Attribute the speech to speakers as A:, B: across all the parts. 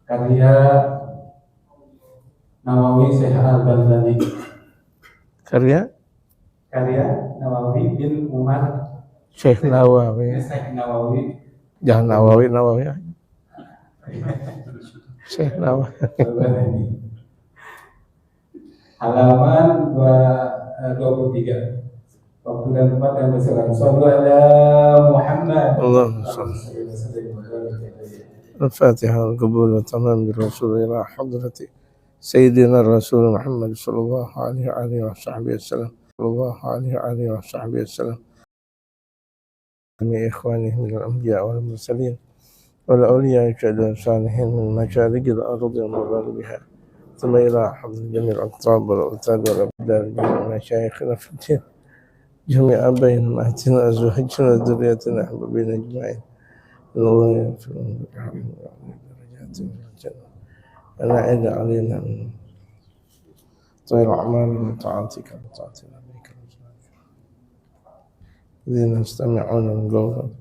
A: karya Nawawi Syekh Al-Ghazali.
B: Karya
A: Nawawi bin Umar
B: Syekh Nawawi.
A: Syekh Nawawi.
B: Jangan Nawawi ya. Syekh Nawawi.
A: Halaman 23. Waktu dan tempat yang berselang. Sallu ala Muhammad.
B: Allahumma salli. الفاتحة والقبول والتمام بالرسول إلى حضرة سيدنا الرسول محمد صلى الله عليه وآله وصحبه وسلم. صلى الله عليه وآله وصحبه وسلم. جميع إخوانه من الأنبياء والمرسلين والأولياء والصالحين من مشارق الأرض ومغاربها، ثم إلى حضرة جميع الأقطاب والأوتاد والأبدال جميع مشايخنا في الدين، جميع أبائنا أهتنا أزواجنا ذريتنا أحبابنا أجمعين. الله يغفر لهم درجات من الجنة ونعد علينا من طير أعمال وطاعتك وطاعة نبيك الذين يستمعون القول.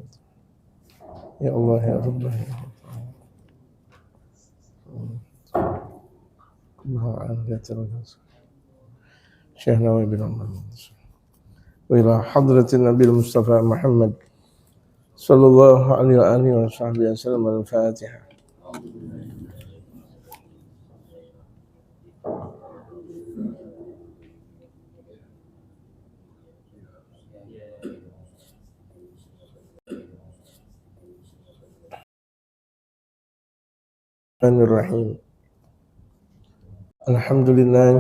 B: يا الله يا رب الله عافية الرسول شيخ نواوي بن عمر وإلى حضرة النبي المصطفى محمد صلى الله عليه وآله وصحبه وسلم. الفاتحة. الرحمن الرحيم. الحمد لله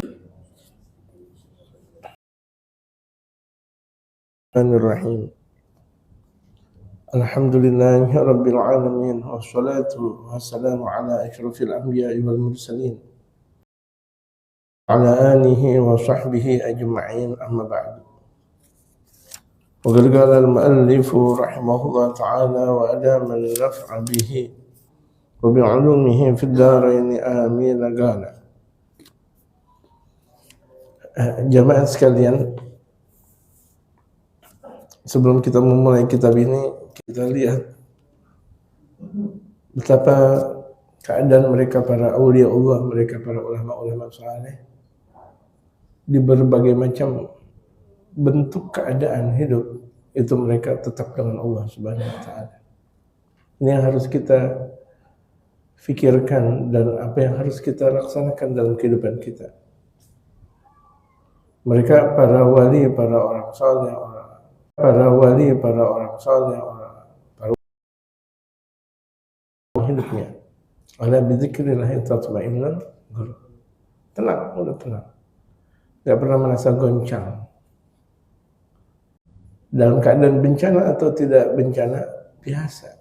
B: الرحمن الرحيم. الحمد لله رب العالمين، والصلاة والسلام على أشرف الأنبياء والمرسلين على آله وصحبه أجمعين، أما بعد. وقد قال المؤلف رحمه الله تعالى: وأدام النفع به وبعلومه في الدارين آمين. قال. Jamaah sekalian, sebelum kita memulai kitab ini, kita lihat betapa keadaan mereka para aulia Allah, mereka para ulama-ulama saleh di berbagai macam bentuk keadaan hidup itu mereka tetap dengan Allah Subhanahu wa taala. Ini yang harus kita fikirkan dan apa yang harus kita laksanakan dalam kehidupan kita. Mereka para wali, para orang saleh, para hidupnya. Ala bidzikrillah tatma'innul qulub. Tenang, udah tenang. Tidak pernah merasa goncang. Dalam keadaan bencana atau tidak bencana, biasa.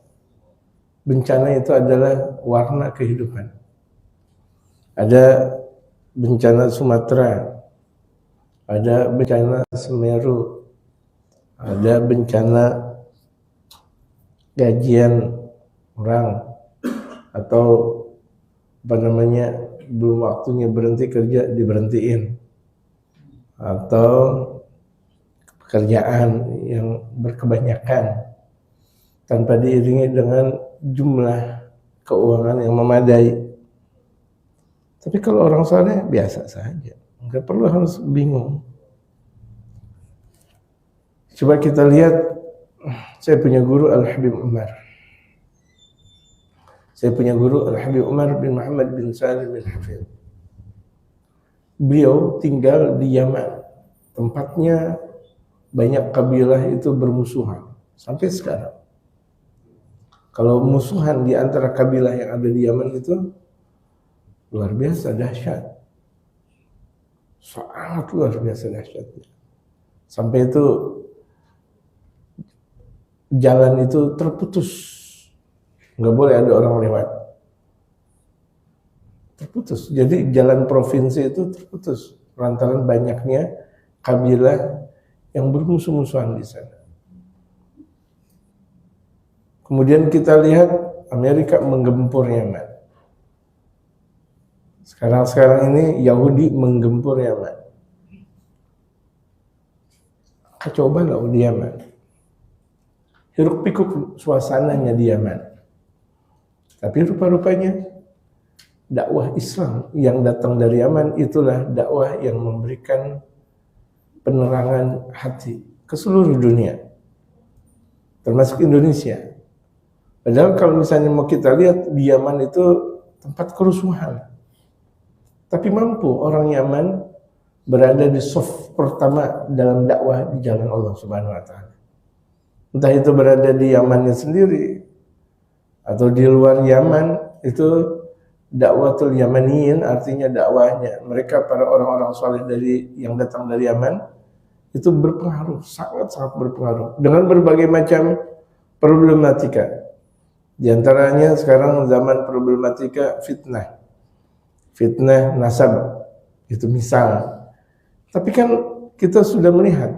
B: Bencana itu adalah warna kehidupan. Ada bencana Sumatera, ada bencana Semeru, ada bencana gajian orang, atau belum waktunya berhenti kerja diberhentiin, atau pekerjaan yang berkebanyakan tanpa diiringi dengan jumlah keuangan yang memadai. Tapi kalau orang saleh biasa saja, nggak perlu harus bingung. Coba kita lihat, saya punya guru Al-Habib Umar. Saya punya guru Al-Habib Umar bin Muhammad bin Salim bin Hafidh. Beliau tinggal di Yaman. Tempatnya banyak kabilah itu bermusuhan sampai sekarang. Kalau musuhan di antara kabilah yang ada di Yaman itu luar biasa dahsyat. Sangat luar biasa dahsyatnya. Sampai itu jalan itu terputus. Nggak boleh ada orang lewat. Terputus. Jadi jalan provinsi itu terputus lantaran banyaknya kabilah yang bermusuh-musuhan di sana. Kemudian kita lihat Amerika menggempur Yaman. Sekarang ini Yahudi menggempur Yaman. Kacau balau di Yaman. Hiruk pikuk suasananya di Yaman. Tapi rupa-rupanya dakwah Islam yang datang dari Yaman itulah dakwah yang memberikan penerangan hati ke seluruh dunia, termasuk Indonesia. Padahal kalau misalnya mau kita lihat di Yaman itu tempat kerusuhan, tapi mampu orang Yaman berada di saf pertama dalam dakwah di jalan Allah Subhanahu wa taala. Entah itu berada di Yamannya sendiri atau di luar Yaman, itu dakwatul Yamaniyin, artinya dakwahnya mereka para orang-orang saleh dari yang datang dari Yaman itu berpengaruh, sangat-sangat berpengaruh dengan berbagai macam problematika. Di antaranya sekarang zaman problematika fitnah nasab, itu misal. Tapi kan kita sudah melihat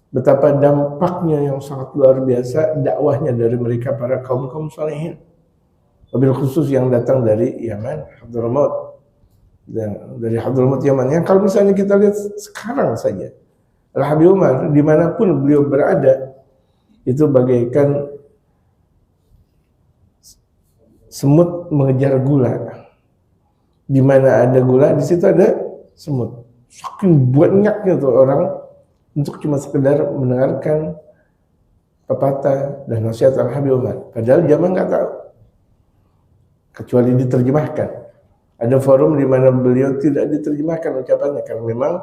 B: betapa dampaknya yang sangat luar biasa dakwahnya dari mereka para kaum salihin, wabil khusus yang datang dari Yaman, Hadramaut, dan dari Hadramaut Yaman. Yang kalau misalnya kita lihat sekarang saja, Al-Habib Umar dimanapun beliau berada itu bagaikan semut mengejar gula. Di mana ada gula, di situ ada semut. Saking banyaknya tuh orang untuk cuma sekedar mendengarkan pepatah dan nasihat Al-Habib Umar. Padahal zaman nggak tahu, kecuali diterjemahkan. Ada forum di mana beliau tidak diterjemahkan ucapannya karena memang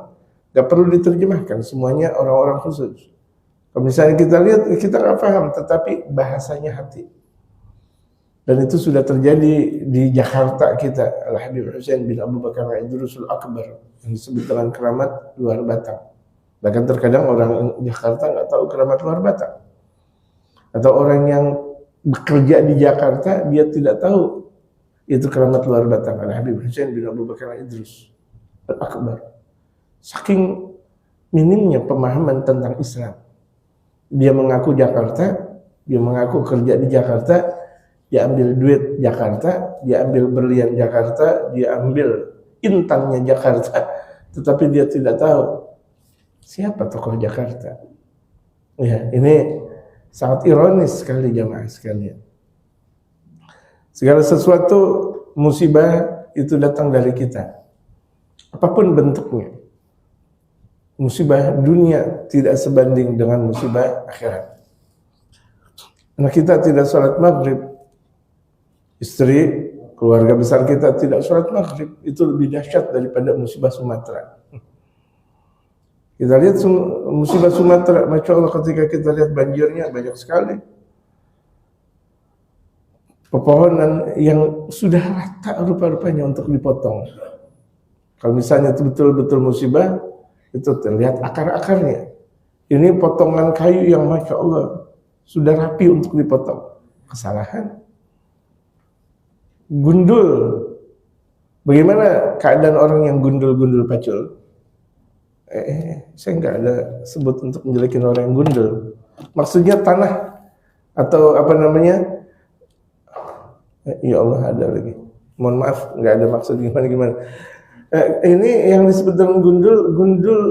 B: nggak perlu diterjemahkan, semuanya orang-orang khusus. Kalau misalnya kita lihat, kita nggak paham, tetapi bahasanya hati. Dan itu sudah terjadi di Jakarta kita, Al-Habib Husain bin Abu Bakar Idrusul Akbar, yang disebut dengan keramat luar batang. Bahkan terkadang orang Jakarta nggak tahu keramat luar batang. Atau orang yang bekerja di Jakarta, dia tidak tahu itu keramat luar batang. Al-Habib Husain bin Abu Bakar Idrus Al-Akbar. Saking minimnya pemahaman tentang Islam. Dia mengaku Jakarta, dia mengaku kerja di Jakarta, dia ambil duit Jakarta, dia ambil berlian Jakarta, dia ambil intannya Jakarta, tetapi dia tidak tahu siapa tokoh Jakarta. Ya, ini sangat ironis sekali jamaah sekalian. Segala sesuatu musibah itu datang dari kita, apapun bentuknya. Musibah dunia tidak sebanding dengan musibah akhirat. Anak kita tidak sholat maghrib, istri, keluarga besar kita tidak sholat maghrib, itu lebih dahsyat daripada musibah Sumatera. Kita lihat musibah Sumatera, Masya Allah, ketika kita lihat banjirnya banyak sekali. Pepohonan yang sudah rata rupa-rupanya untuk dipotong. Kalau misalnya itu betul-betul musibah, itu terlihat akar-akarnya. Ini potongan kayu yang Masya Allah sudah rapi untuk dipotong. Kesalahan. Gundul. Bagaimana keadaan orang yang gundul-gundul pacul? Saya nggak ada sebut untuk menjelekin orang yang gundul. Maksudnya tanah atau apa namanya? Ya Allah, ada lagi. Mohon maaf, nggak ada maksud gimana. Ini yang disebut dengan gundul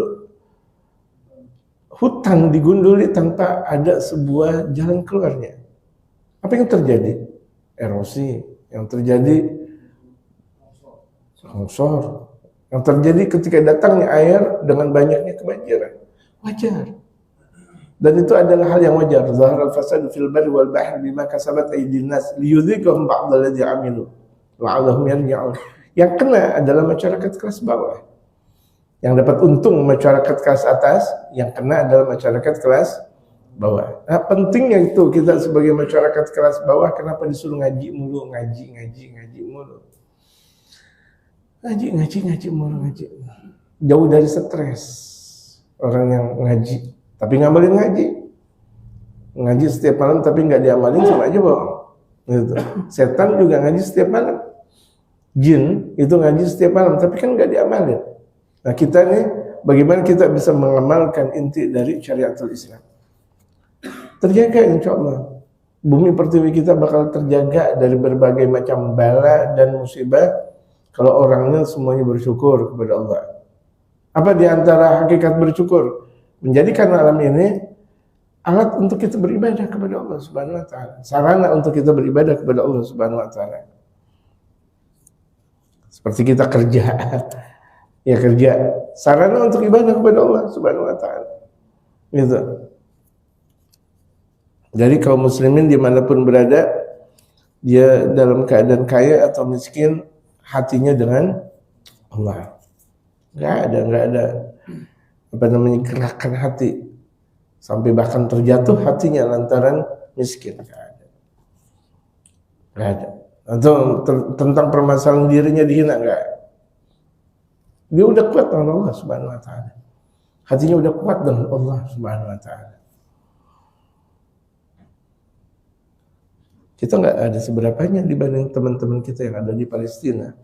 B: hutan digunduli tanpa ada sebuah jalan keluarnya. Apa yang terjadi? Erosi. Yang terjadi longsor. Yang terjadi ketika datangnya air dengan banyaknya kebanjiran. Wajar. Dan itu adalah hal yang wajar. Zahara al-fasadu fil barri wal bahri bima kasabat aydin nas liyudhiqahum ba'd alladhi 'amilu la'allahum yarji'un. Yang kena adalah masyarakat kelas bawah. Yang dapat untung masyarakat kelas atas, yang kena adalah masyarakat kelas bawah. Nah, pentingnya itu kita sebagai masyarakat kelas bawah, kenapa disuruh ngaji mulu, ngaji mulu. Ngaji mulu. Jauh dari stres orang yang ngaji, tapi ngamalin ngaji. Ngaji setiap malam tapi nggak diamalin, sama aja bohong. Gitu. Setan juga ngaji setiap malam. Jin itu ngaji setiap malam, tapi kan nggak diamalin. Nah kita nih, bagaimana kita bisa mengamalkan inti dari syariatul Islam? Terjaga insya Allah. Bumi pertiwi kita bakal terjaga dari berbagai macam bala dan musibah kalau orangnya semuanya bersyukur kepada Allah. Apa di antara hakikat bersyukur? Menjadikan alam ini alat untuk kita beribadah kepada Allah Subhanahu wa taala, sarana untuk kita beribadah kepada Allah Subhanahu wa taala. Seperti kita kerja, ya kerja, sarana untuk ibadah kepada Allah Subhanahu wa taala. Gitu. Jadi kaum muslimin dimanapun berada, dia dalam keadaan kaya atau miskin, hatinya dengan Allah. Nggak ada gerakan hati sampai bahkan terjatuh hatinya lantaran miskin. Nggak ada. Atau tentang permasalahan dirinya dihina, nggak. Dia udah kuat dengan Allah Subhanahu wa taala. Hatinya udah kuat dengan Allah Subhanahu wa taala. Kita nggak ada seberapanya dibanding teman-teman kita yang ada di Palestina,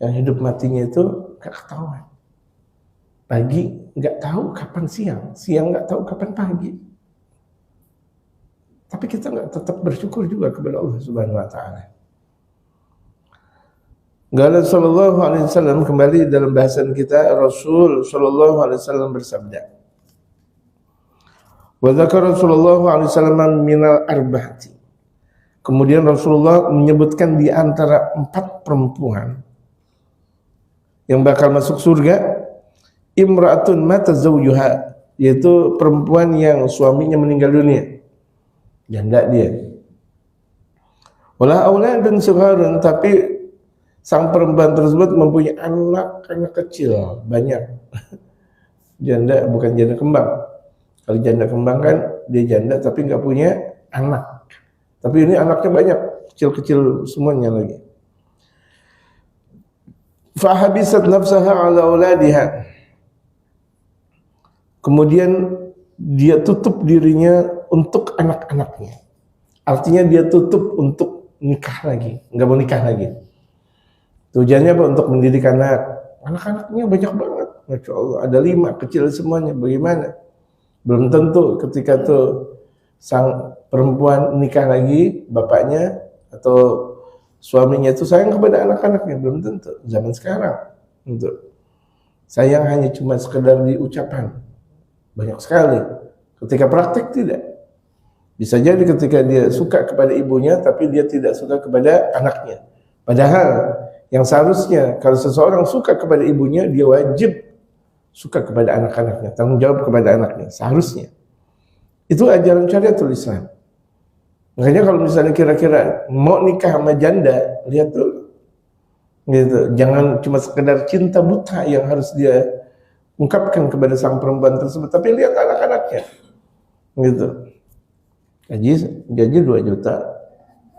B: yang hidup matinya itu nggak ketahuan. Pagi nggak tahu kapan siang, siang nggak tahu kapan pagi. Tapi kita nggak tetap bersyukur juga kepada Allah Subhanahu wa taala. Qala sallallahu alaihi wasallam, kembali dalam bahasan kita, Rasul sallallahu alaihi wasallam bersabda. Wa dzakara sallallahu alaihi wasallam minal arba'ati. Kemudian Rasulullah menyebutkan di antara 4 perempuan yang bakal masuk surga, imra'atun mata zawjuha, yaitu perempuan yang suaminya meninggal dunia, janda dia. Wala auladun sigharun, tapi sang perempuan tersebut mempunyai anak kecil banyak. Janda bukan janda kembang. Kalau janda kembang kan dia janda tapi nggak punya anak. Tapi ini anaknya banyak, kecil-kecil semuanya lagi. Fahabisat nafsaha ala auladiha. Kemudian dia tutup dirinya untuk anak-anaknya. Artinya dia tutup untuk nikah lagi, nggak mau nikah lagi. Tujuannya apa? Untuk mendidik anak. Anak-anaknya banyak banget, Masya Allah. Ada 5 kecil semuanya. Bagaimana? Belum tentu ketika tuh sang perempuan nikah lagi, bapaknya atau suaminya itu sayang kepada anak-anaknya. Belum tentu. Zaman sekarang untuk sayang hanya cuma sekedar di ucapan. Banyak sekali. Ketika praktek tidak. Bisa jadi ketika dia suka kepada ibunya, tapi dia tidak suka kepada anaknya. Padahal yang seharusnya kalau seseorang suka kepada ibunya, dia wajib suka kepada anak-anaknya, tanggung jawab kepada anaknya, seharusnya. Itu ajaran syariatul Islam. Makanya kalau misalnya kira-kira mau nikah sama janda, lihat dulu. Gitu. Jangan cuma sekedar cinta buta yang harus dia ungkapkan kepada sang perempuan tersebut, tapi lihat anak-anaknya. Gitu. Gaji 2 juta,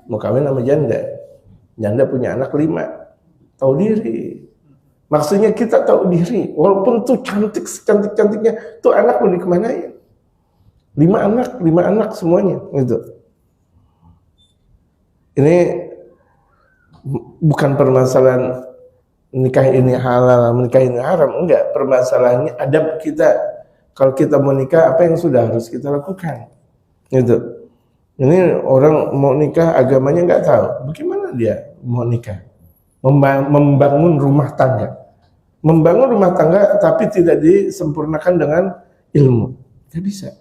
B: mau kawin sama janda. Janda punya anak 5. Tahu diri. Maksudnya kita tahu diri. Walaupun tuh cantik, secantik-cantiknya, tuh anak mau dikemanain? 5 anak semuanya. Gitu. Ini bukan permasalahan nikah ini halal, menikah ini haram. Enggak. Permasalahannya adab kita. Kalau kita mau nikah, apa yang sudah harus kita lakukan? Gitu. Ini orang mau nikah, agamanya nggak tahu. Bagaimana dia mau nikah? Membangun rumah tangga. Membangun rumah tangga tapi tidak disempurnakan dengan ilmu. Tidak bisa.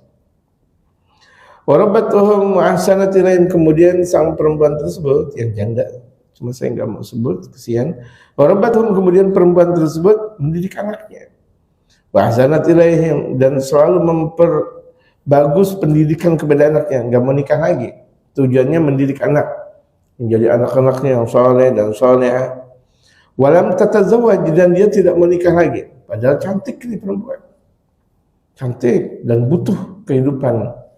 B: Warabatuhum mu'ahsanati lain, kemudian sang perempuan tersebut yang janda, cuma saya nggak mau sebut, kesian. Warabatuhum, kemudian perempuan tersebut mendidik anaknya. Wa ahsanati ilaihim, dan selalu memperbagus pendidikan kepada anaknya, nggak mau nikah lagi. Tujuannya mendidik anak, menjadi anak-anaknya yang saleh dan salehah. Walam tatazawwaj, dan dia tidak menikah lagi. Padahal cantik ini perempuan. Cantik dan butuh kehidupan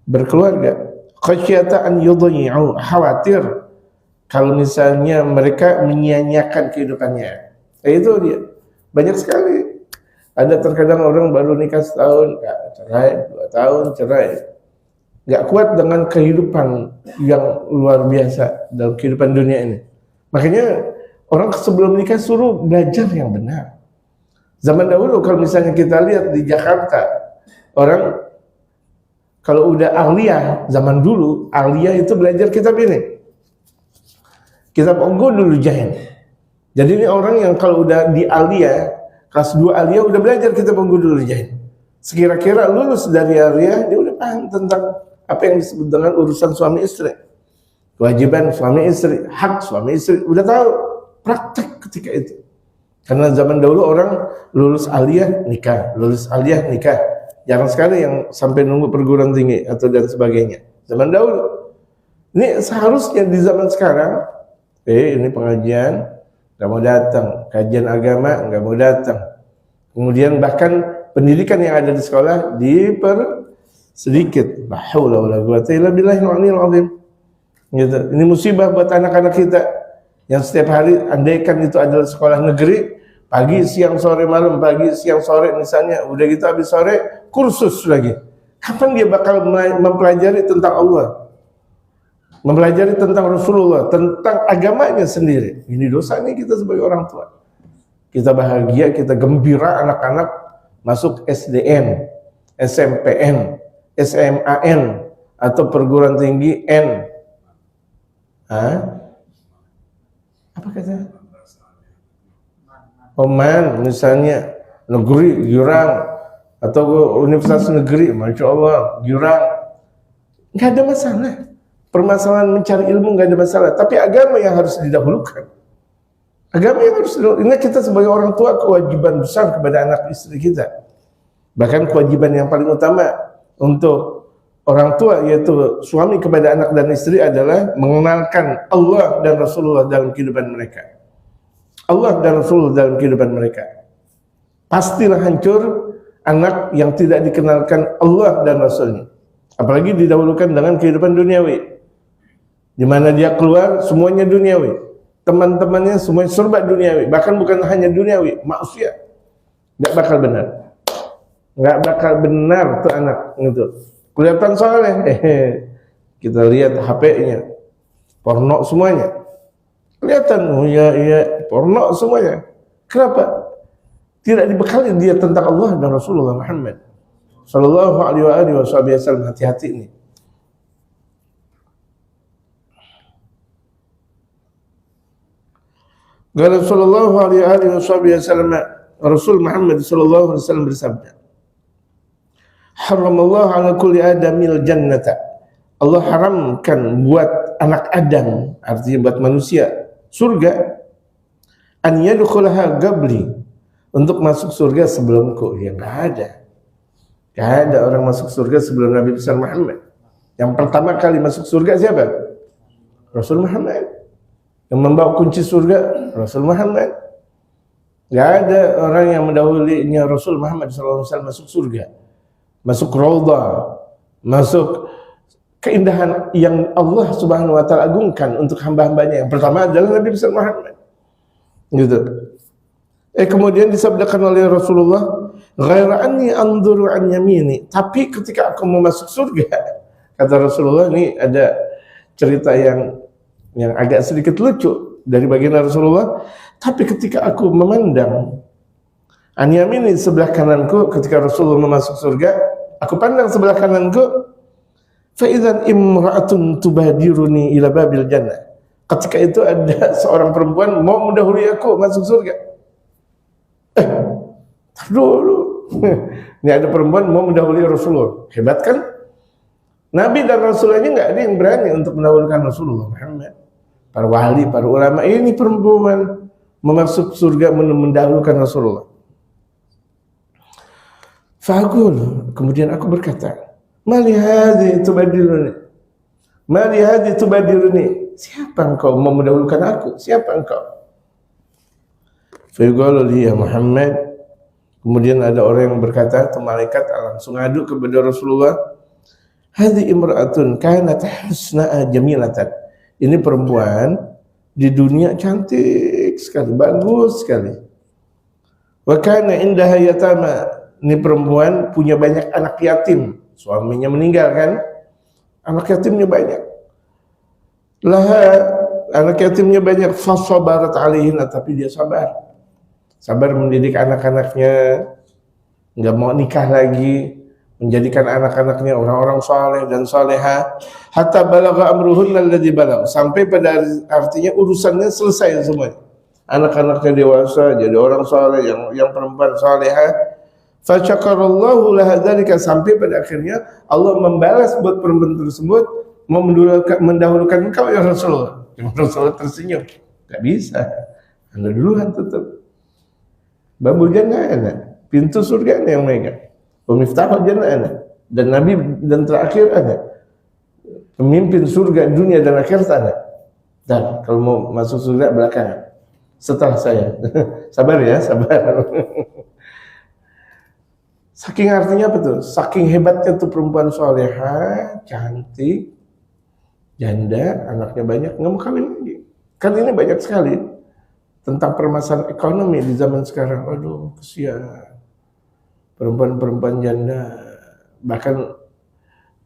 B: berkeluarga. Khasyata an yudhi'u, khawatir kalau misalnya mereka menyia-nyiakan kehidupannya. Itu dia. Banyak sekali. Ada terkadang orang baru nikah setahun, cerai, 2 tahun, cerai. Nggak kuat dengan kehidupan yang luar biasa dalam kehidupan dunia ini. Makanya orang sebelum nikah suruh belajar yang benar. Zaman dahulu kalau misalnya kita lihat di Jakarta, orang kalau udah aliyah, zaman dulu aliyah itu belajar kitab ini, kitab Ughdul Jain. Jadi ini orang yang kalau udah di aliyah, kelas 2 aliyah udah belajar kitab Ughdul Jain. Sekira-kira lulus dari aliyah, dia udah paham tentang apa yang disebut dengan urusan suami istri, kewajiban suami istri, hak suami istri, udah tahu, praktek ketika itu. Karena zaman dahulu orang lulus aliyah nikah, lulus aliyah nikah, jarang sekali yang sampai nunggu perguruan tinggi atau dan sebagainya. Zaman dahulu. Ini seharusnya di zaman sekarang, ini pengajian nggak mau datang, kajian agama nggak mau datang. Kemudian bahkan pendidikan yang ada di sekolah sedikit. La haula wala quwata illa billahil aliyil azim. Gitu. Ini musibah buat anak-anak kita yang setiap hari andaikan itu adalah sekolah negeri, pagi, siang, sore, malam, pagi, siang, sore misalnya, udah gitu habis sore kursus lagi. Kapan dia bakal mempelajari tentang Allah? Mempelajari tentang Rasulullah, tentang agamanya sendiri. Ini dosa nih kita sebagai orang tua. Kita bahagia, kita gembira anak-anak masuk SDN, SMPN, SMAN, atau perguruan tinggi N. Apa katanya? Oman misalnya, negeri, jurang, atau universitas negeri, Masya Allah, jurang. Nggak ada masalah. Permasalahan mencari ilmu nggak ada masalah, tapi agama yang harus didahulukan. Agama yang harus didahulukan. Ini kita sebagai orang tua kewajiban besar kepada anak istri kita. Bahkan kewajiban yang paling utama untuk orang tua yaitu suami kepada anak dan istri adalah mengenalkan Allah dan Rasulullah dalam kehidupan mereka. Allah dan Rasulullah dalam kehidupan mereka. Pastilah hancur anak yang tidak dikenalkan Allah dan Rasulnya. Apalagi didahulukan dengan kehidupan duniawi. Di mana dia keluar semuanya duniawi, teman-temannya semuanya serba duniawi, bahkan bukan hanya duniawi, maksiat. Nggak bakal benar tuh anak itu. Kelihatan soleh, kita lihat HP-nya, porno semuanya. Kelihatan, oh iya, porno semuanya. Kenapa? Tidak dibekali dia tentang Allah dan Rasulullah Muhammad Sallallahu alaihi wasallam. Hati-hati ini. Qala sallallahu alaihi wasallam, Rasul Muhammad sallallahu alaihi wasallam bersabda, haramallahu ala kulli adamil jannata. Allah haramkan buat anak Adam, artinya buat manusia, surga. An yadkhulaha qabli, untuk masuk surga sebelumku. Ya enggak ada. Enggak ada orang masuk surga sebelum Nabi besar Muhammad. Yang pertama kali masuk surga siapa? Rasul Muhammad. Yang membawa kunci surga Rasul Muhammad. Gak ada orang yang mendahulunya Rasul Muhammad SAW masuk surga, masuk raudhah, masuk keindahan yang Allah Subhanahu Wa Taala agungkan untuk hamba-hambanya. Yang pertama adalah Nabi besar Muhammad. Gitu. Kemudian disabdakan oleh Rasulullah, ghaira anni anzuru an yamini. Tapi ketika aku mau masuk surga, kata Rasulullah, ini ada cerita yang agak sedikit lucu dari baginda Rasulullah. Tapi ketika aku memandang an yamini, sebelah kananku, ketika Rasulullah masuk surga, aku pandang sebelah kananku, fa idzan imra'atun tubadiruni ila babil jannah. Ketika itu ada seorang perempuan mau mendahului aku masuk surga. Dulu ini ada perempuan mau mendahului Rasulullah. Hebat kan? Nabi dan Rasulullah ini nggak ada yang berani untuk mendahulukan Rasulullah Muhammad. Para wali, para ulama, ini perempuan memasuk surga mendahulukan Rasulullah. Faqul, kemudian aku berkata, mali hadhi tubadiruni, mali hadhi tubadiruni. Siapa engkau mau mendahulukan aku? Siapa engkau? Faqala li ya Muhammad. Kemudian ada orang yang berkata, atau malaikat langsung adu kepada Rasulullah, hadhi imra'atun kanat husna'a jamilatan. Ini perempuan di dunia cantik sekali, bagus sekali. Wa kana indaha yatama. Ini perempuan punya banyak anak yatim. Suaminya meninggal kan? Anak yatimnya banyak. Laha, anak yatimnya banyak. Fasabarat alaihinna, tapi dia sabar. Sabar mendidik anak-anaknya, enggak mau nikah lagi, menjadikan anak-anaknya orang-orang saleh dan saleha, hatta balagha amruhunna alladzi balagh, sampai pada artinya urusannya selesai semua. Anak-anaknya dewasa, jadi orang saleh, yang perempuan saleha. Fasyakarallahu laha dzalika, sampai pada akhirnya Allah membalas buat perempuan tersebut, mendahulukan engkau ya Rasulullah. Rasulullah tersenyum. Gak bisa. Anda duluan tetap. Babul jannah ana, pintu surga ana yang megang. Pemiftahul jannah ana, dan Nabi dan terakhir ana. Pemimpin surga dunia dan akhirat ana. Dan kalau mau masuk surga belakangan. Setelah saya. Sabar ya, sabar. Saking artinya apa tuh? Saking hebatnya tuh perempuan soleha, cantik, janda, anaknya banyak, nggak mau kawin lagi. Kan ini banyak sekali tentang permasalahan ekonomi di zaman sekarang. Aduh, kesian. Perempuan-perempuan janda, bahkan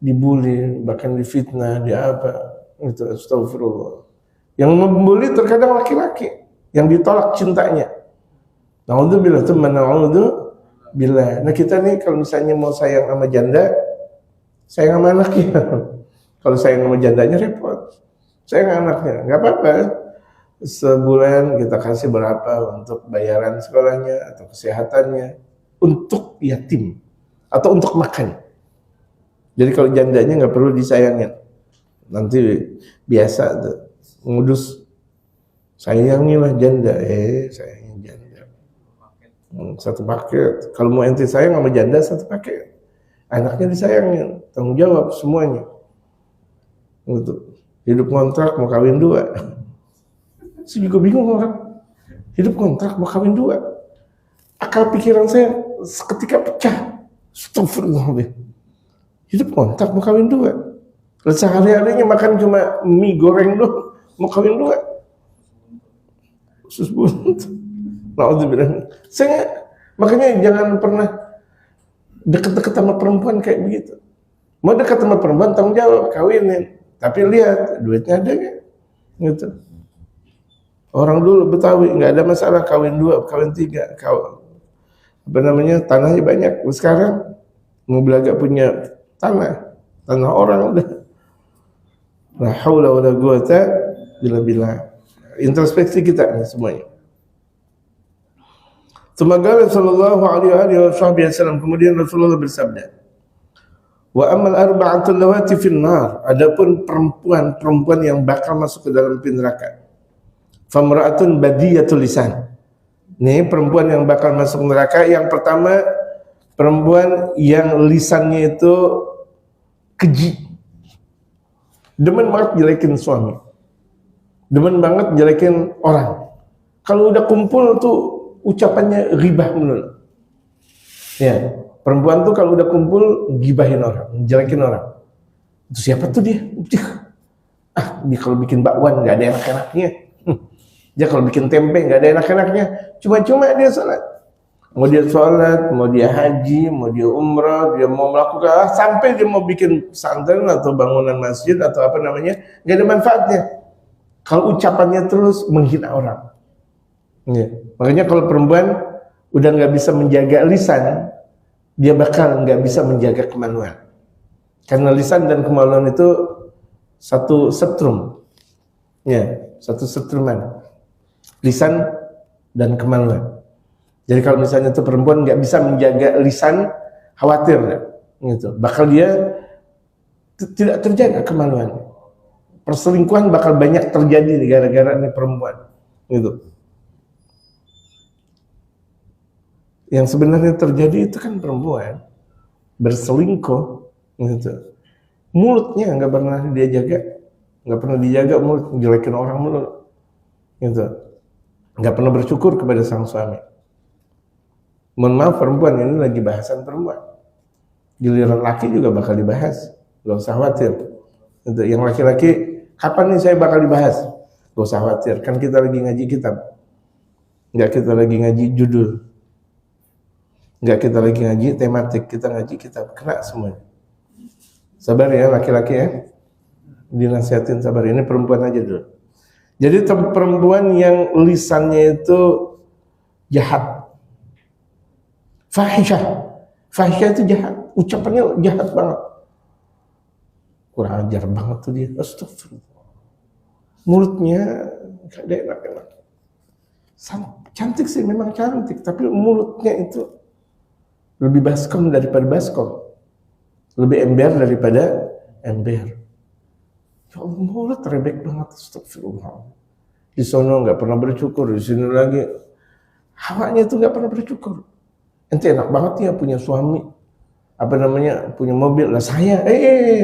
B: dibully, bahkan difitnah, di apa. Itu astagfirullah. Yang membuli terkadang laki-laki yang ditolak cintanya. Naudzubillah tuh bila. Nah kita nih kalau misalnya mau sayang sama janda, sayang sama anaknya. Kalau sayang sama jandanya repot. Sayang anaknya, nggak apa-apa. Sebulan kita kasih berapa untuk bayaran sekolahnya atau kesehatannya, untuk yatim atau untuk makan. Jadi kalau jandanya nggak perlu disayangin. Nanti biasa tuh ngudus, sayangilah janda, sayangin janda. Satu paket. Kalau mau ente sayang sama janda, satu paket. Anaknya disayangin, tanggung jawab semuanya. Untuk hidup kontrak mau kawin 2. Saya juga bingung orang. Hidup kontrak mau kawin 2. Akal pikiran saya seketika pecah. Astagfirullah. Hidup kontrak mau kawin 2. Sehari-harinya makan cuma mie goreng doang, mau kawin 2. Usus buntu. Naudzubillah. Saya makanya jangan pernah deket-deket sama perempuan kayak begitu. Mau dekat sama perempuan tanggung jawab, kawinin. Tapi lihat duitnya ada nggak? Gitu. Orang dulu Betawi nggak ada masalah kawin 2, kawin 3, tanahnya banyak. Sekarang mau belaga punya tanah orang udah. La haula wala quwata illa billah. Introspeksi kita nih semuanya. Tsumma sallallahu alaihi wasallam, kemudian Rasulullah bersabda, wa amal arba'atul lawati finnar, adapun perempuan yang bakal masuk ke dalam api neraka. Famra'atun badiyatul lisan. Nih perempuan yang bakal masuk neraka, yang pertama perempuan yang lisannya itu keji. Demen banget jelekin suami. Demen banget jelekin orang. Kalau udah kumpul tuh ucapannya ghibah melulu. Ya, perempuan tuh kalau udah kumpul gibahin orang, jelekin orang. Itu siapa tuh dia? Dia kalau bikin bakwan nggak ada enak-enaknya. Dia kalau bikin tempe nggak ada enak-enaknya. Cuma-cuma dia sholat. Mau dia sholat, mau dia haji, mau dia umrah, dia mau melakukan sampai dia mau bikin pesantren atau bangunan masjid atau apa namanya, nggak ada manfaatnya. Kalau ucapannya terus menghina orang. Ya. Makanya kalau perempuan udah nggak bisa menjaga lisan, dia bakal nggak bisa menjaga kemaluan. Karena lisan dan kemaluan itu satu setrum, ya, satu setruman. Lisan dan kemaluan. Jadi kalau misalnya itu perempuan nggak bisa menjaga lisan, khawatir, gitu. Bakal dia tidak terjaga kemaluan. Perselingkuhan bakal banyak terjadi gara-gara ini perempuan, gitu. Yang sebenarnya terjadi itu kan perempuan berselingkuh, gitu. Mulutnya nggak pernah dia jaga, nggak pernah dijaga mulut, jelekin orang mulut, gitu. Nggak pernah bersyukur kepada sang suami. Mohon maaf, perempuan ini lagi bahasan perempuan. Giliran laki juga bakal dibahas, gak usah khawatir. Gitu. Yang laki-laki, kapan nih saya bakal dibahas? Gak usah khawatir, kan kita lagi ngaji kitab. Nggak kita lagi ngaji judul. Nggak kita lagi ngaji tematik, kita ngaji kitab. Kena semuanya. Sabar ya laki-laki ya. Dinasihatin sabar, ini perempuan aja dulu. Jadi perempuan yang lisannya itu jahat. Fahisyah itu jahat, ucapannya jahat banget. Kurang ajar banget tuh dia. Astagfirullah. Mulutnya gak ada enak-enak. Cantik sih, memang cantik, tapi mulutnya itu lebih baskom daripada baskom, lebih ember daripada ember. Ya Allah, mulut rebek banget, astagfirullah. Di sono nggak pernah bersyukur, di sini lagi hawanya itu nggak pernah bersyukur. Ente enak banget ya punya suami, apa namanya, punya mobil. Lah saya,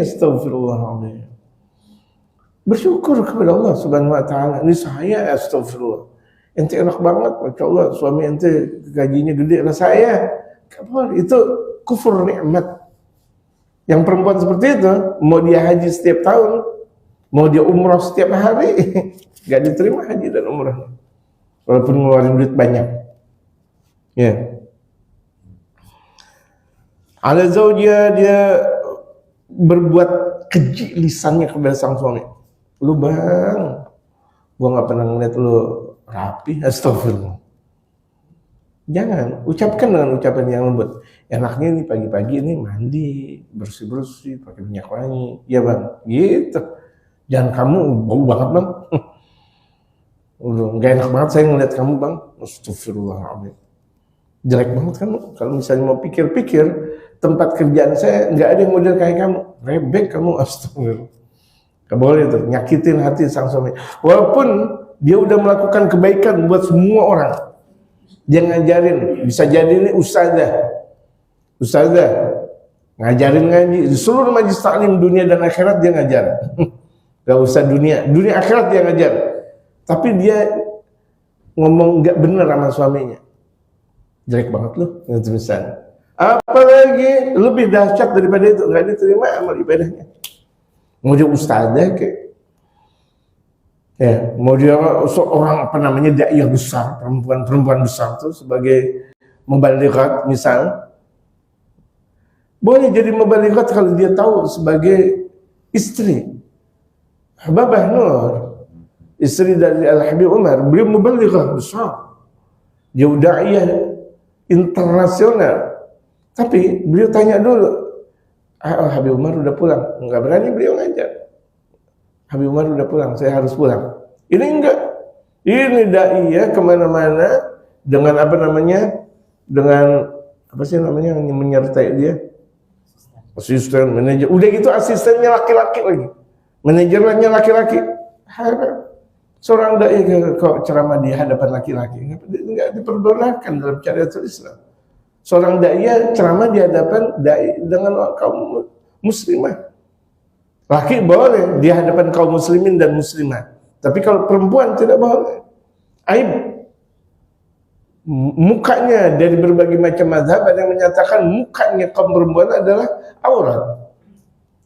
B: astagfirullahaladzim. Bersyukur kepada Allah Subhanahu Wa Taala. Ini saya, astagfirullah. Ente enak banget, masya Allah, suami ente gajinya gede. Lah saya, kapan itu kufur nikmat. Yang perempuan seperti itu, mau dia haji setiap tahun, mau dia umrah setiap hari, gak diterima haji dan umrah, walaupun ngeluarin duit banyak. Ya. Ala zaujia, dia berbuat keji lisannya kepada sang suami. Lu bang, gua nggak pernah ngeliat lu rapi, astagfirullah. Jangan, ucapkan dengan ucapan yang lembut. Enaknya nih pagi-pagi ini mandi, bersih-bersih, pakai minyak wangi. Ya bang, gitu. Jangan kamu bau banget bang. Gak enak banget saya ngeliat kamu bang. Astagfirullahaladzim. Jelek banget kan. Kalau misalnya mau pikir-pikir, tempat kerjaan saya nggak ada yang model kayak kamu. Rebek kamu, astagfirullah. Gak boleh tuh, nyakitin hati sang suami. Walaupun dia udah melakukan kebaikan buat semua orang. Dia ngajarin, bisa jadi ini ustazah, ngajarin ngaji di seluruh majlis taklim dunia dan akhirat dia ngajar. Gak usah dunia akhirat dia ngajar. Tapi dia ngomong nggak benar sama suaminya, jelek banget loh, itu misalnya. Apalagi lebih dahsyat daripada itu, nggak diterima amal ibadahnya. Mau dia ustazah kayak. Ya, mau dia seorang apa namanya daiyah besar, perempuan besar tuh sebagai mubalighat misal. Boleh jadi mubalighat kalau dia tahu sebagai istri. Hababah Nur, istri dari Al-Habib Umar, beliau mubalighat besar. Dia daiyah internasional. Tapi beliau tanya dulu, Habib Umar udah pulang? Enggak berani beliau ngajar. Habib Umar udah pulang, saya harus pulang. Ini enggak. Ini daiyah kemana-mana dengan apa namanya, dengan apa sih namanya yang menyertai dia? Asisten, manajer. Udah gitu asistennya laki-laki lagi. Manajernya laki-laki. Seorang daiyah kok ceramah di hadapan laki-laki, enggak diperbolehkan dalam syariatul Islam. Seorang daiyah ceramah di hadapan dengan kaum muslimah. Laki boleh di hadapan kaum muslimin dan muslimat. Tapi kalau perempuan tidak boleh. Aib. Mukanya dari berbagai macam mazhab ada yang menyatakan mukanya kaum perempuan adalah aurat.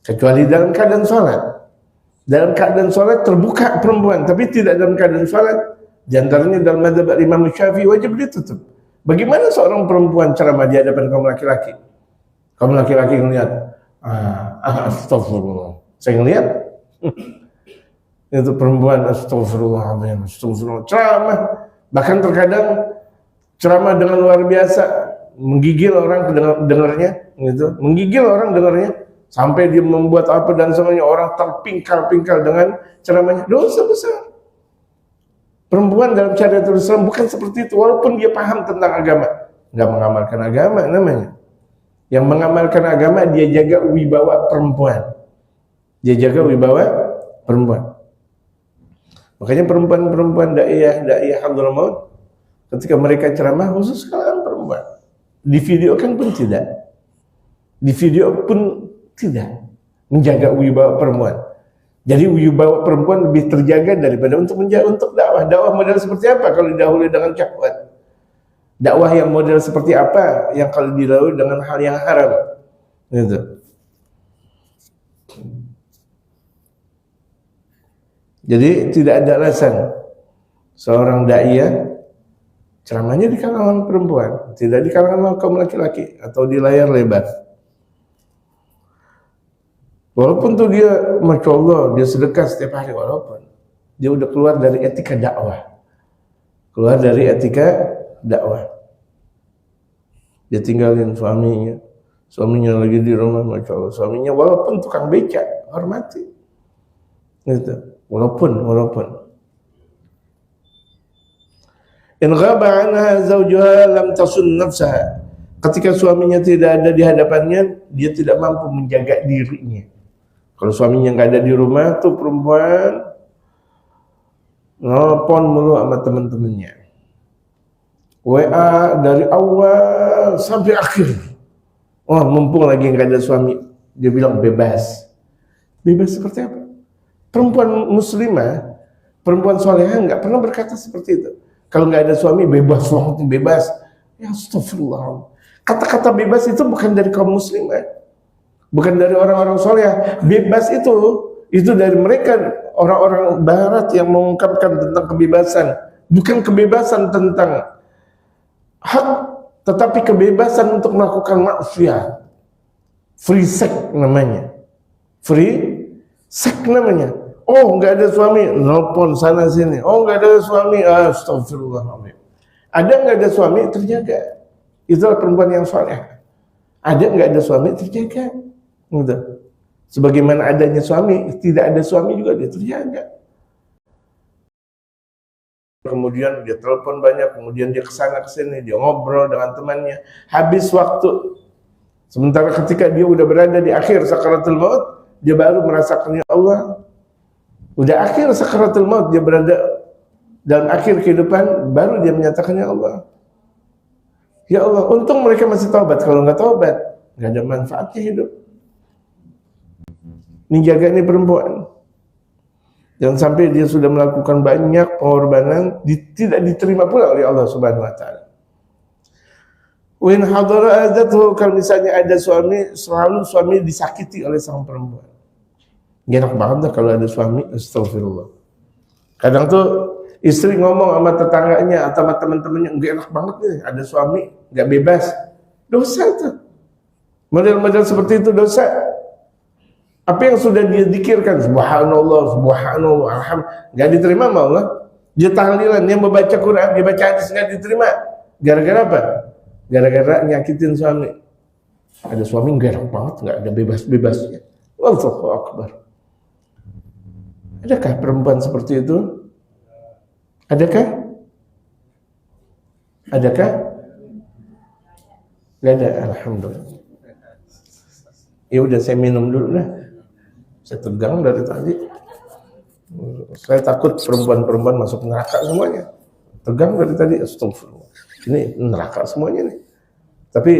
B: Kecuali dalam keadaan sholat. Dalam keadaan sholat terbuka perempuan. Tapi tidak dalam keadaan sholat. Di antaranya dalam mazhab Imam Syafi'i wajib ditutup. Bagaimana seorang perempuan ceramah di hadapan kaum laki-laki? Kaum laki-laki melihat, astagfirullah. Saya ngelihat itu perempuan astagfirullahaladzim, ceramah, bahkan terkadang ceramah dengan luar biasa, menggigil orang dengarnya, gitu, menggigil orang dengarnya, sampai dia membuat apa dan semuanya orang terpingkal-pingkal dengan ceramahnya. Dosa besar. Perempuan dalam syariatul Islam bukan seperti itu, walaupun dia paham tentang agama, nggak mengamalkan agama namanya. Yang mengamalkan agama dia jaga wibawa perempuan. Dia jaga wibawa perempuan. Makanya perempuan-perempuan daiyah Hadramaut ketika mereka ceramah khusus kalangan perempuan. Di video kan pun tidak. Di video pun tidak menjaga wibawa perempuan. Jadi wibawa perempuan lebih terjaga daripada untuk dakwah. Dakwah model seperti apa kalau didahului dengan syahwat? Dakwah yang model seperti apa yang kalau didahului dengan hal yang haram? Gitu. Jadi tidak ada alasan seorang daiyah ceramahnya di kalangan perempuan, tidak di kalangan kaum laki-laki atau di layar lebar. Walaupun tuh dia, masya Allah, dia sedekah setiap hari, walaupun dia udah keluar dari etika dakwah, keluar dari etika dakwah. Dia tinggalin suaminya lagi di rumah, masya Allah, suaminya walaupun tukang becak, hormati, gitu. Walaupun in ghaba anha zawjuha lam tasun nafsaha, Ketika suaminya tidak ada di hadapannya, dia tidak mampu menjaga dirinya. Kalau suaminya nggak ada di rumah, tuh perempuan nelpon mulu sama teman-temannya. WA dari awal sampai akhir. Oh, mumpung lagi nggak ada suami, dia bilang bebas. Bebas seperti apa? Perempuan muslimah, perempuan solehah nggak pernah berkata seperti itu. Kalau nggak ada suami, bebas, langsung bebas. Ya astagfirullah. Kata-kata bebas itu bukan dari kaum muslimah, bukan dari orang-orang soleh. Bebas itu dari mereka orang-orang barat yang mengungkapkan tentang kebebasan, bukan kebebasan tentang hak, tetapi kebebasan untuk melakukan maksiat. Free sex namanya. Free sex namanya. Oh, nggak ada suami, nelpon sana sini. Oh, nggak ada suami, astagfirullahaladzim. Ada nggak ada suami, terjaga. Itulah perempuan yang soleh. Ada nggak ada suami, terjaga. Gitu. Sebagaimana adanya suami, tidak ada suami juga dia terjaga. Kemudian dia telepon banyak, kemudian dia kesana kesini, dia ngobrol dengan temannya. Habis waktu. Sementara ketika dia udah berada di akhir sakaratul maut, dia baru merasakan ya Allah. Udah akhir sakaratul maut, dia berada dalam akhir kehidupan, baru dia menyatakan ya Allah. Ya Allah, untung mereka masih taubat. Kalau nggak taubat, nggak ada manfaatnya hidup. Ini jaga ini perempuan. Jangan sampai dia sudah melakukan banyak pengorbanan, tidak diterima pula oleh Allah Subhanahu Wa Taala. Win hadara azatuhu, kalau misalnya ada suami, selalu suami disakiti oleh sang perempuan. Gak enak banget dah kalau ada suami, astagfirullah. Kadang tuh istri ngomong sama tetangganya atau sama teman-temannya, gak enak banget nih, ada suami, gak bebas. Dosa tuh. Model-model seperti itu dosa. Apa yang sudah dia zikirkan, subhanallah, subhanallah, alhamdulillah, gak diterima sama Allah. Dia tahlilan, dia membaca Quran, dia baca hadis, gak diterima. Gara-gara apa? Gara-gara nyakitin suami. Ada suami gak enak banget, gak ada bebas-bebasnya. Allahu Akbar. Adakah perempuan seperti itu? Adakah? Adakah? Gak ada, alhamdulillah. Ya udah, saya minum dulu lah. Saya tegang dari tadi. Saya takut perempuan-perempuan masuk neraka semuanya. Tegang dari tadi, astagfirullah. Ini neraka semuanya nih. Tapi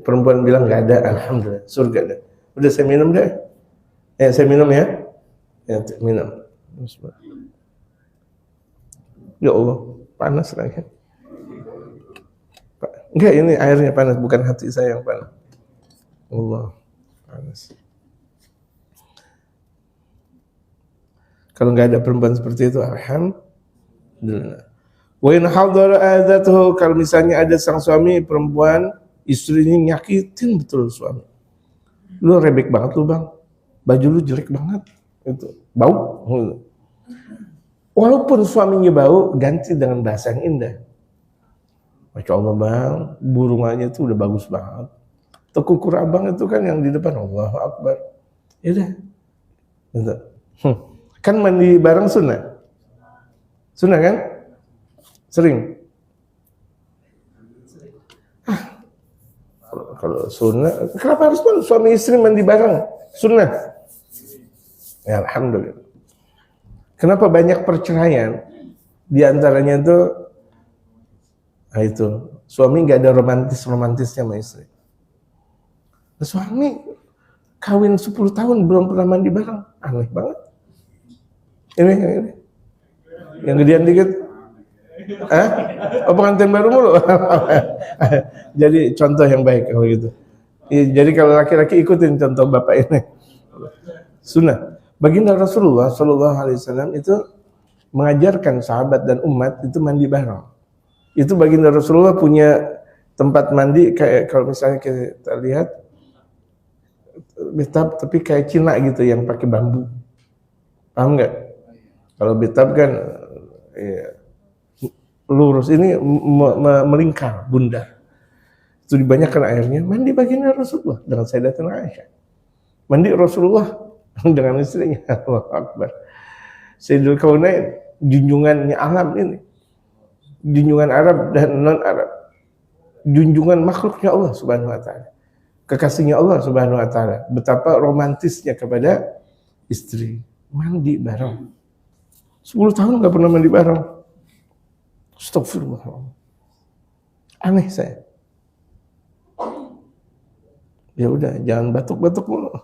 B: perempuan bilang gak ada, alhamdulillah, surga ada. Udah, saya minum deh. Saya minum ya. Ya, minum. Ya Allah, panas lagi. Enggak, ini airnya panas, bukan hati saya yang panas. Allah, panas. Kalau nggak ada perempuan seperti itu, alhamdulillah. Wa in hadara azatuhu, kalau misalnya ada sang suami perempuan, istrinya nyakitin betul suami. Lu rebek banget lu, Bang. Baju lu jelek banget. Itu bau. Walaupun suaminya bau, ganti dengan bahasa yang indah. Masya Allah, Bang, burungannya itu udah bagus banget. Kukur abang itu kan yang di depan, Allahu Akbar. Ya udah. Gitu. Kan mandi bareng sunnah. Sunnah kan? Sering. Kalau sunnah, kenapa harus suami istri mandi bareng? Sunnah. Ya, alhamdulillah. Kenapa banyak perceraian? Di antaranya itu suami nggak ada romantisnya sama istri. Suami kawin 10 tahun belum pernah mandi bareng, aneh banget. Ini yang gedean dikit. Oh, pengantin baru mulu. Jadi contoh yang baik kalau gitu. Jadi kalau laki-laki ikutin contoh bapak ini. Sunnah. Baginda Rasulullah Shallallahu Alaihi Wasallam itu mengajarkan sahabat dan umat itu mandi bareng. Itu baginda Rasulullah punya tempat mandi kayak kalau misalnya kita lihat bathtub tapi kayak Cina gitu yang pakai bambu. Paham nggak? Kalau bathtub kan ya, lurus, ini melingkar, bundar. Itu dibanyakan airnya. Mandi baginda Rasulullah dengan Sayyidatuna Aisyah. Mandi Rasulullah dengan istrinya. Allahu Akbar. Sayyidul Kaunain, junjungannya alam ini. Junjungan Arab dan non-Arab. junjungan makhluknya Allah Subhanahu wa taala. Kekasihnya Allah Subhanahu wa taala. Betapa romantisnya kepada istri. Mandi bareng. 10 tahun nggak pernah mandi bareng. Astagfirullah. Aneh saya. Ya udah, jangan batuk-batuk mulu.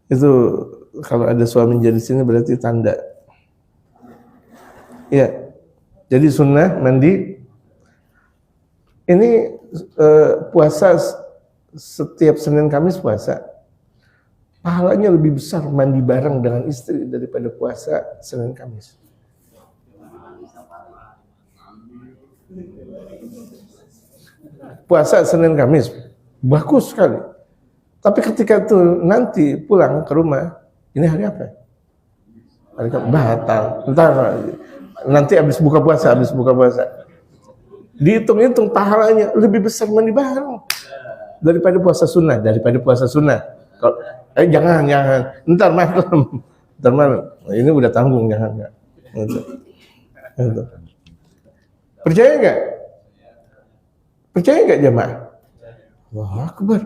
B: Itu kalau ada suami jadi sini berarti tanda. Ya, jadi sunnah mandi. Ini puasa setiap Senin Kamis puasa. Pahalanya lebih besar mandi bareng dengan istri daripada puasa Senin Kamis. Puasa Senin Kamis bagus sekali. Tapi ketika itu nanti pulang ke rumah, ini hari apa? Hari batal. Entar nanti habis buka puasa, dihitung-hitung pahalanya lebih besar mandi bareng daripada puasa sunnah, Kalau jangan. Entar malam. Ini udah tanggung jangan enggak. Gitu. Percaya enggak jemaah? Allahu Akbar.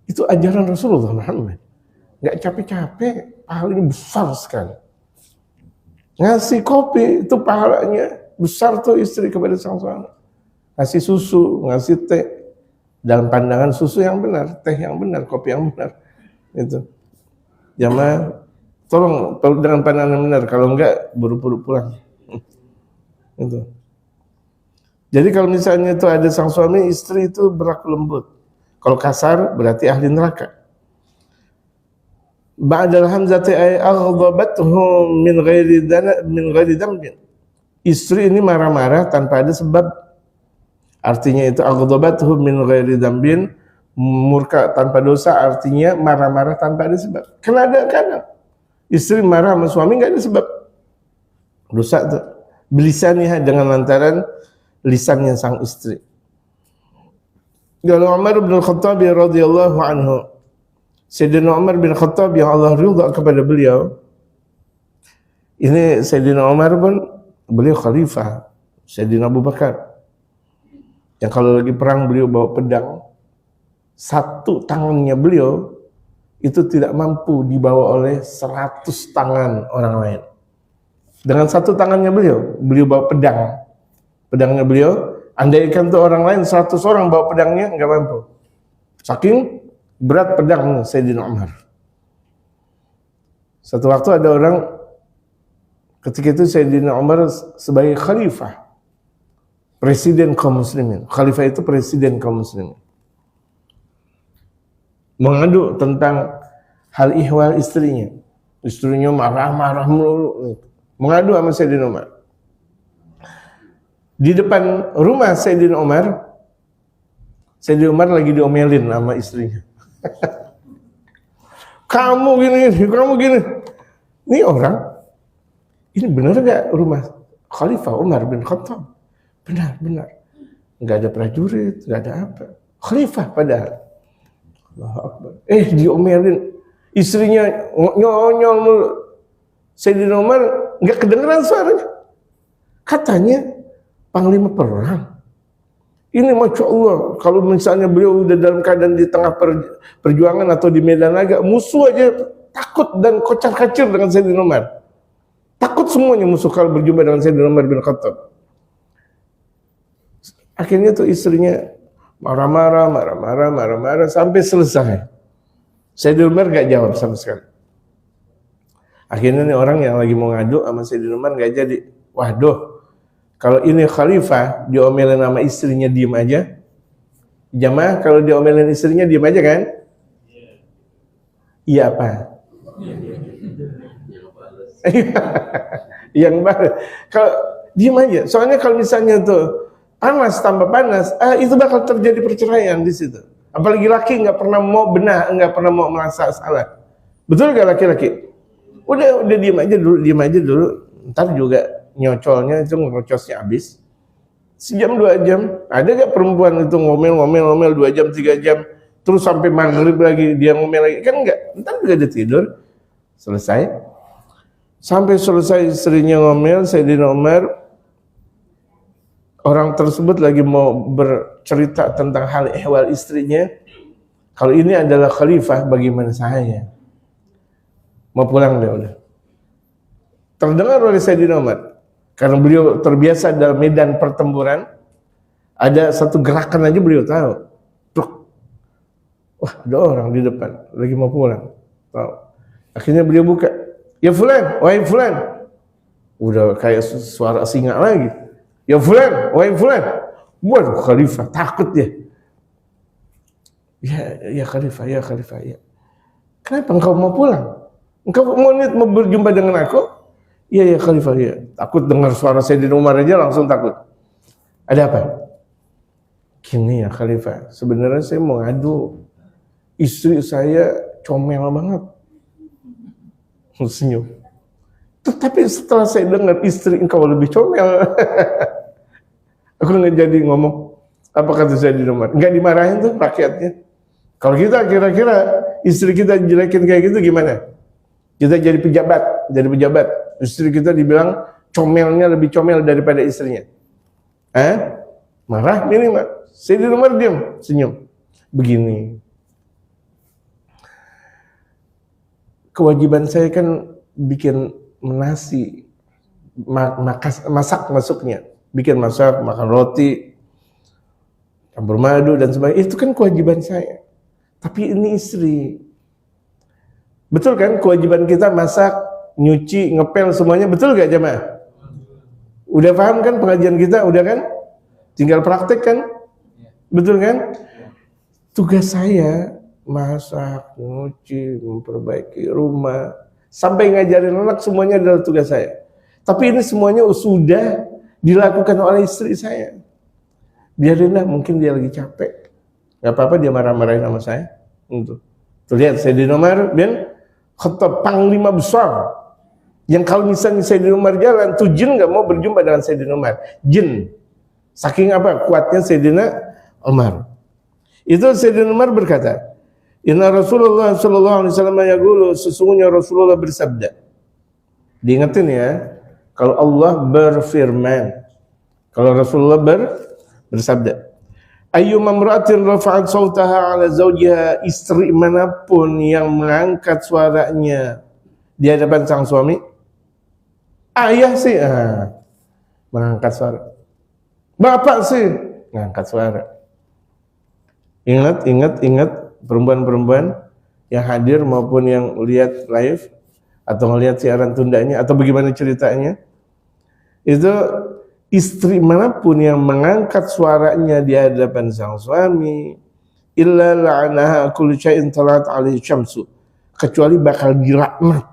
B: Itu ajaran Rasulullah Muhammad. Enggak capek-capek, pahalanya besar sekali. Ngasih kopi itu pahalanya besar tuh istri kepada sang suami. Ngasih susu, ngasih teh. Dalam pandangan susu yang benar, teh yang benar, kopi yang benar. Itu. Jamaah, tolong dengan pandangan yang benar. Kalau enggak, buru-buru pulang. Itu. Jadi kalau misalnya itu ada sang suami, istri itu berlaku lembut. Kalau kasar berarti ahli neraka. Ba'dal hamzati ay aghdabatuhum min ghairi dambin. Istri ini marah-marah tanpa ada sebab. Artinya itu aghdabatuhum min ghairi dambin, murka tanpa dosa, artinya marah-marah tanpa ada sebab. Kadang istri marah sama suami enggak ada sebab. Dosa itu. Bilisaniha dengan lantaran lisannya sang istri. Kalau Umar bin Khattab radhiyallahu anhu, Sayyidina Umar bin Khattab yang Allah ridha kepada beliau. Ini Sayyidina Umar pun beliau khalifah Sayyidina Abu Bakar. Yang kalau lagi perang beliau bawa pedang, satu tangannya beliau itu tidak mampu dibawa oleh 100 tangan orang lain. Dengan satu tangannya beliau bawa pedang. Pedangnya beliau, andaikan tuh orang lain 100 orang bawa pedangnya enggak mampu. Saking berat pedang Sayyidina Umar. Satu waktu ada orang, ketika itu Sayyidina Umar sebagai khalifah, presiden kaum muslimin. Khalifah itu presiden kaum muslimin. Mengadu tentang hal ihwal istrinya. Istrinya marah-marah melulu. Mengadu sama Sayyidina Umar. Di depan rumah Sayyidina Umar lagi diomelin sama istrinya. Kamu gini. Ini orang, ini benar gak rumah Khalifah Umar bin Khattab? Benar. Gak ada prajurit, gak ada apa. Khalifah padahal. Allahu Akbar. Diomelin. Istrinya nyonyol mulu. Sayyidina Umar gak kedengeran suaranya. Katanya panglima perang. Ini Masya Allah, kalau misalnya beliau udah dalam keadaan di tengah perjuangan atau di medan laga, musuh aja takut dan kocar-kacir dengan Sayyidina Umar. Takut semuanya musuh kalau berjumpa dengan Sayyidina Umar bin Khattab. Akhirnya tuh istrinya marah-marah sampai selesai. Sayyidina Umar gak jawab sama sekali. Akhirnya nih orang yang lagi mau ngadu sama Sayyidina Umar gak jadi. Waduh, kalau ini khalifah, diomelin sama istrinya diem aja. Jamaah, kalau diomelin istrinya diem aja kan? Iya apa? Yang balas. Kalau diem aja. Soalnya kalau misalnya tuh panas tambah panas, itu bakal terjadi perceraian di situ. Apalagi laki nggak pernah mau benar, nggak pernah mau merasa salah. Betul nggak laki-laki? Udah diem aja dulu. Ntar juga nyocolnya itu ngerocosnya habis. Sejam 2 jam. Ada gak perempuan itu ngomel 2 jam 3 jam terus sampai maghrib lagi dia ngomel lagi? Kan enggak. Entar juga ada tidur. Sampai selesai istrinya ngomel, Sayyidina Umar Orang tersebut lagi mau bercerita tentang hal ehwal istrinya. Kalau ini adalah khalifah, bagaimana saya? Mau pulang dia udah. Terdengar oleh Sayyidina Umar. Karena beliau terbiasa dalam medan pertempuran, ada satu gerakan aja beliau tahu. Truk. Wah, ada orang di depan lagi mau pulang. Tahu. Akhirnya beliau buka. Ya fulan, wahai fulan. Udah kayak suara singa lagi. Ya fulan, wahai fulan. Waduh, khalifah takut dia. Ya khalifah, ya khalifah, ya. Kenapa engkau mau pulang? Engkau mau berjumpa dengan aku? Iya, ya khalifah, ya. Takut dengar suara Sayyidina Umar aja langsung takut. Ada apa? Gini ya khalifah, sebenarnya saya mau ngadu. Istri saya comel banget. Senyum. Tetapi setelah saya dengar istri engkau lebih comel, aku nggak jadi ngomong. Apa kata Sayyidina Umar? Nggak dimarahin tuh rakyatnya. Kalau kita kira-kira istri kita jelekin kayak gitu gimana? Kita jadi pejabat, istri kita dibilang comelnya lebih comel daripada istrinya. Marah minimal. Sayyidina Umar diam, senyum. Begini. Kewajiban saya kan bikin nasi, masak masuknya, bikin masak, makan roti, campur madu dan sebagainya. Itu kan kewajiban saya. Tapi ini istri. Betul kan kewajiban kita masak, nyuci, ngepel semuanya, betul gak jemaah? Udah paham kan pengajian kita? Udah kan? Tinggal praktek kan? Betul kan? Tugas saya masak, nyuci, memperbaiki rumah, sampai ngajarin anak semuanya adalah tugas saya. Tapi ini semuanya sudah dilakukan oleh istri saya. Biarinlah, mungkin dia lagi capek. Gak apa-apa dia marah-marahin sama saya. Tuh lihat Sayyidina Umar bin Khattab, panglima besar. Yang kalau misalnya Sayyidina Umar jalan, tuh jin gak mau berjumpa dengan Sayyidina Umar. Jin. Saking apa? Kuatnya Sayyidina Umar. Itu Sayyidina Umar berkata, Inna Rasulullah sallallahu alaihi wasallam yaqulu, sesungguhnya Rasulullah bersabda. Diingetin ya, kalau Allah berfirman, kalau Rasulullah bersabda, ayyuma imra'atin rafa'at sautaha 'ala zawjiha, istri manapun yang mengangkat suaranya di hadapan sang suami, ayah sih mengangkat suara, bapak sih mengangkat suara. Ingat perempuan-perempuan yang hadir maupun yang lihat live atau melihat siaran tundanya atau bagaimana ceritanya, itu istri manapun yang mengangkat suaranya di hadapan sang suami, illa la'anaha kullu syai'in talat 'alaihi syamsu, kecuali bakal dilaknat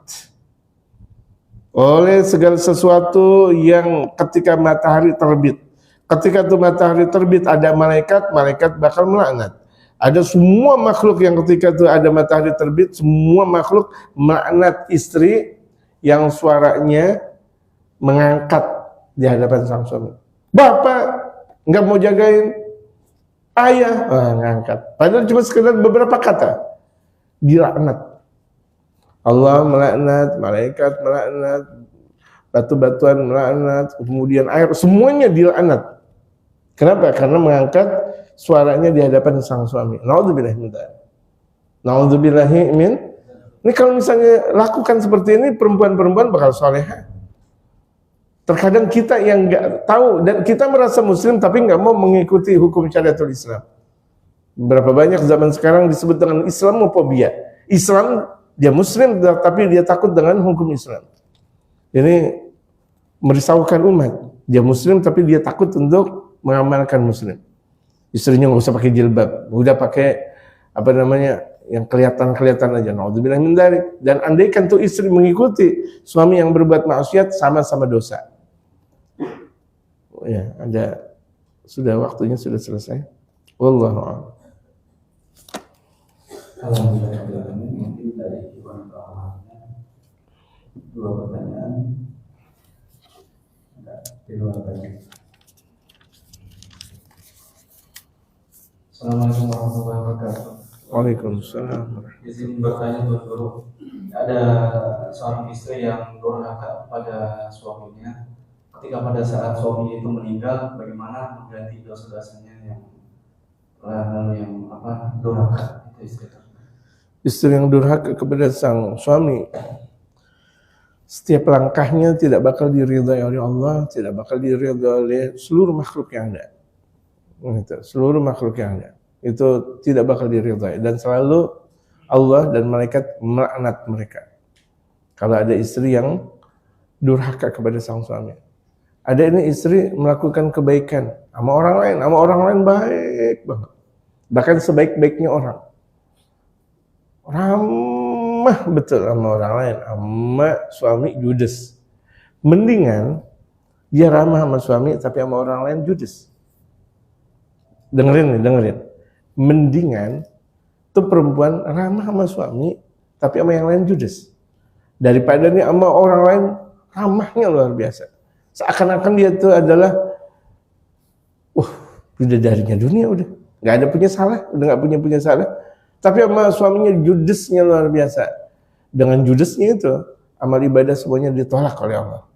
B: oleh segala sesuatu yang ketika matahari terbit. Ketika itu matahari terbit, ada malaikat bakal melaknat. Ada semua makhluk yang ketika itu ada matahari terbit, semua makhluk melaknat istri yang suaranya mengangkat di hadapan sang suami. Bapak nggak mau jagain, ayah ngangkat. Padahal cuma sekedar beberapa kata, dilaknat. Allah melaknat, malaikat melaknat, batu-batuan melaknat, kemudian air, semuanya dilaknat. Kenapa? Karena mengangkat suaranya di hadapan sang suami. Na'udzubillahi min dzalik. Na'udzubillahi min. Ini kalau misalnya lakukan seperti ini, perempuan-perempuan bakal salehah. Terkadang kita yang nggak tahu dan kita merasa muslim tapi nggak mau mengikuti hukum syariatul Islam. Berapa banyak zaman sekarang disebut dengan Islamofobia. Islam, dia muslim tapi dia takut dengan hukum Islam. Ini merisaukan umat. Dia muslim tapi dia takut untuk mengamalkan muslim. Istrinya nggak usah pakai jilbab, udah pakai apa namanya yang kelihatan aja. Naudzubillah min dzalik. Dan andaikan tuh istri mengikuti suami yang berbuat maksiat, sama-sama dosa. Ya, sudah waktunya sudah selesai. Wallahu a'lam.
A: Alhamdulillah, mungkin dari Iwan Rahmannya 2 pertanyaan. Di luar tadi. Assalamualaikum warahmatullahi wabarakatuh.
B: Waalaikumsalam.
A: Izin bertanya Tuan Guru, ada seorang istri yang durhaka pada suaminya, ketika pada saat suami itu meninggal, bagaimana mengganti dosa-dosanya yang durhaka itu istri tersebut.
B: Istri yang durhaka kepada sang suami, setiap langkahnya tidak bakal diridhai oleh Allah, tidak bakal diridhai oleh seluruh makhluk yang ada. Seluruh makhluk yang ada itu tidak bakal diridhai, dan selalu Allah dan malaikat melaknat mereka kalau ada istri yang durhaka kepada sang suami. Ada ini istri melakukan kebaikan sama orang lain baik banget, bahkan sebaik-baiknya orang, ramah betul sama orang lain, sama suami judes. Mendingan dia ramah sama suami tapi sama orang lain judes. Dengerin. Mendingan tuh perempuan ramah sama suami tapi sama yang lain judes, daripada nih sama orang lain ramahnya luar biasa. Seakan-akan dia tuh adalah bidadarinya dunia, udah nggak ada punya salah, udah nggak punya salah. Tapi sama suaminya judesnya luar biasa. Dengan judesnya itu amal ibadah semuanya ditolak oleh Allah.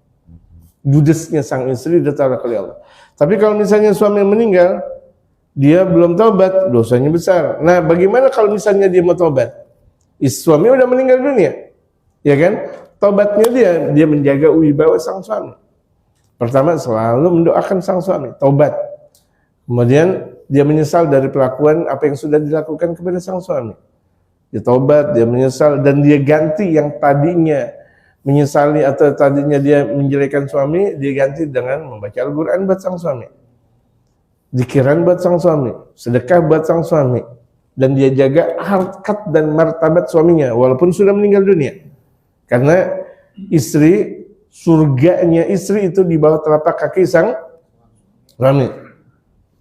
B: Judesnya sang istri ditolak oleh Allah. Tapi kalau misalnya suami meninggal, dia belum taubat, dosanya besar. Nah, bagaimana kalau misalnya dia mau taubat? Suami udah meninggal dunia, ya kan? Taubatnya dia menjaga wibawa sang suami. Pertama, selalu mendoakan sang suami taubat. Kemudian dia menyesal dari perlakuan apa yang sudah dilakukan kepada sang suami. Dia taubat, dia menyesal, dan dia ganti yang tadinya menyesali atau tadinya dia menjelekkan suami, dia ganti dengan membaca Al-Quran buat sang suami, zikiran buat sang suami, sedekah buat sang suami, dan dia jaga harkat dan martabat suaminya walaupun sudah meninggal dunia. Karena istri, surganya istri itu di bawah telapak kaki sang suami.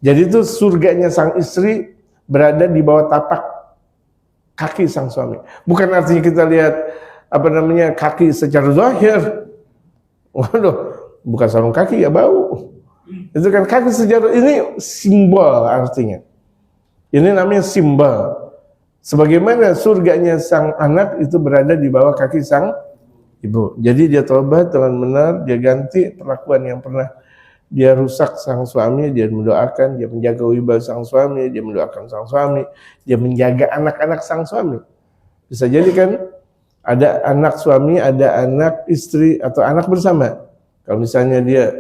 B: Jadi itu surganya sang istri berada di bawah tapak kaki sang suami. Bukan artinya kita lihat kaki secara zahir. Waduh, bukan sarung kaki ya bau. Itu kan kaki secara, ini simbol artinya. Ini namanya simbol. Sebagaimana surganya sang anak itu berada di bawah kaki sang ibu. Jadi dia taubat dengan benar, dia ganti perlakuan yang pernah dia rusak sang suami, dia mendoakan, dia menjaga wibawa sang suami, dia mendoakan sang suami, dia menjaga anak-anak sang suami. Bisa jadi kan ada anak suami, ada anak istri, atau anak bersama. Kalau misalnya dia